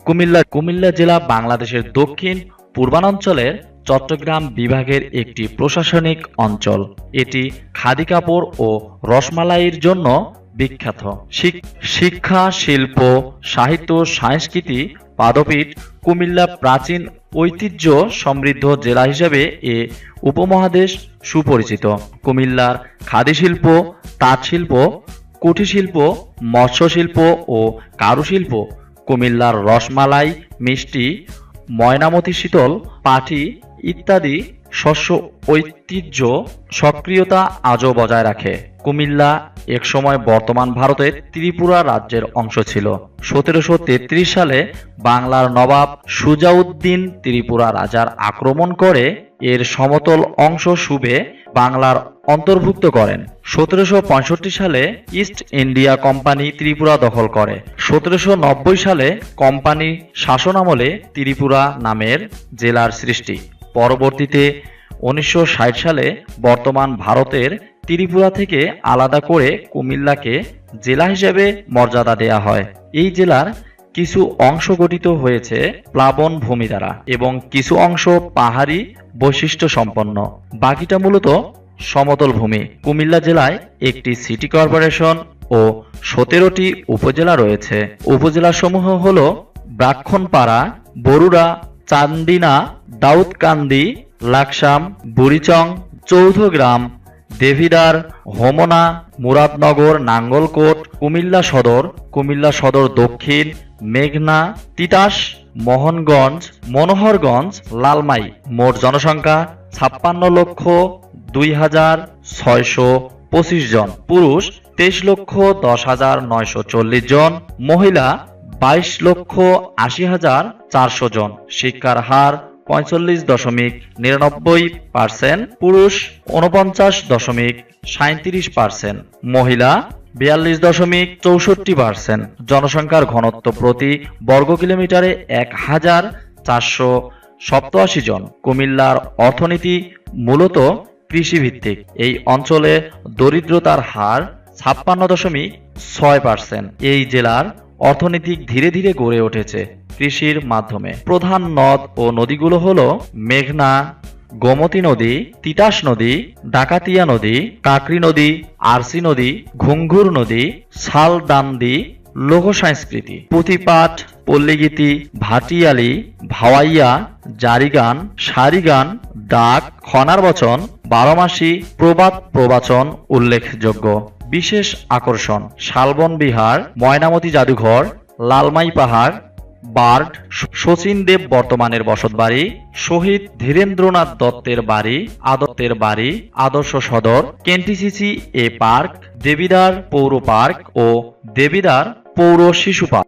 কুমিল্লা জেলা বাংলাদেশের দক্ষিণ পূর্বাঞ্চলের চট্টগ্রাম বিভাগের একটি প্রশাসনিক অঞ্চল। এটি খাদি কাপড় ও রসমালাইয়ের জন্য বিখ্যাত। শিক্ষা, শিল্প, সাহিত্য, সংস্কৃতি পাদপীঠ কুমিল্লা প্রাচীন ঐতিহ্য সমৃদ্ধ জেলা হিসেবে এ উপমহাদেশ সুপরিচিত। কুমিল্লার খাদি শিল্প, তাঁত শিল্প, কুটির শিল্প, মৎস্য শিল্প ও কারুশিল্প, কুমিল্লার রসমালাই, মিষ্টি, ময়নামতি শীতল পাটি ইত্যাদি শস্য ঐতিহ্য সক্রিয়তা আজও বজায় রাখে। কুমিল্লা একসময় বর্তমান ভারতের ত্রিপুরা রাজ্যের অংশ ছিল। 1733 সালে বাংলার নবাব সুজাউদ্দিন ত্রিপুরা রাজার আক্রমণ করে এর সমতল অংশ সুবে বাংলার অন্তর্ভুক্ত করেন। 1765 সালে ইস্ট ইন্ডিয়া কোম্পানি ত্রিপুরা দখল করে। 1790 সালে কোম্পানি শাসনামলে ত্রিপুরা নামের জেলার সৃষ্টি। পরবর্তীতে 1960 সালে বর্তমান ভারতের ত্রিপুরা থেকে আলাদা করে কুমিল্লাকে জেলা হিসেবে মর্যাদা দেয়া হয়। এই জেলার কিছু অংশ গঠিত হয়েছে প্লাবন ভূমি দ্বারা এবং কিছু অংশ পাহাড়ি বৈশিষ্ট্য সম্পন্ন, বাকিটা মূলত সমতল ভূমি। কুমিল্লা জেলায় একটি সিটি কর্পোরেশন ও 17টি উপজেলা রয়েছে। উপজেলাসমূহ হল ব্রাহ্মণপাড়া, বরুড়া, চান্দিনা, দাউদকান্দি, লাকসাম, বুড়িচং, চৌধগ্রাম, দেবিদ্বার, হোমনা, মুরাদনগর, নাঙ্গলকোট, কুমিল্লা সদর দক্ষিণ, মেঘনা, তিতাস, মোহনগঞ্জ, মনোহরগঞ্জ, লালমাই। মোট জনসংখ্যা 56,02,625 জন। পুরুষ 23,10,940 জন। মহিলা 22,80,400 জন। শিক্ষার হার 45.99%, পুরুষ 49.37%, মহিলা 42.64%। জনসংখ্যার ঘনত্ব প্রতি বর্গ কিলোমিটারে 1,487 জন। কুমিল্লার অর্থনীতি মূলত কৃষিভিত্তিক। এই অঞ্চলে দরিদ্রতার হার 56.6%। এই জেলার অর্থনীতি ধীরে ধীরে গড়ে উঠেছে কৃষির মাধ্যমে। প্রধান নদ ও নদীগুলো হলো মেঘনা, গোমতী নদী, তিতাস নদী, ডাকাতিয়া নদী, কাকরি নদী, আরসি নদী, ঘুঙ্গুর নদী, শালদান্দি। লোক সংস্কৃতি: পুঁথিপাঠ, পল্লীগীতি, ভাটিয়ালি, ভাওয়াইয়া, জারিগান, সারিগান, ডাক, খনার বচন, বারোমাসি, প্রবাদ প্রবচন উল্লেখযোগ্য। বিশেষ আকর্ষণ: শালবন বিহার, ময়নামতি জাদুঘর, লালমাই পাহাড়, বার্ড, শচীন দেব বর্তমানের বসতবাড়ি, শহীদ ধীরেন্দ্রনাথ দত্তের বাড়ি, আদর্শ সদর, কেন্টিসিসি এ পার্ক, দেবিদ্বার পৌর পার্ক ও দেবিদ্বার পৌর শিশু পার্ক।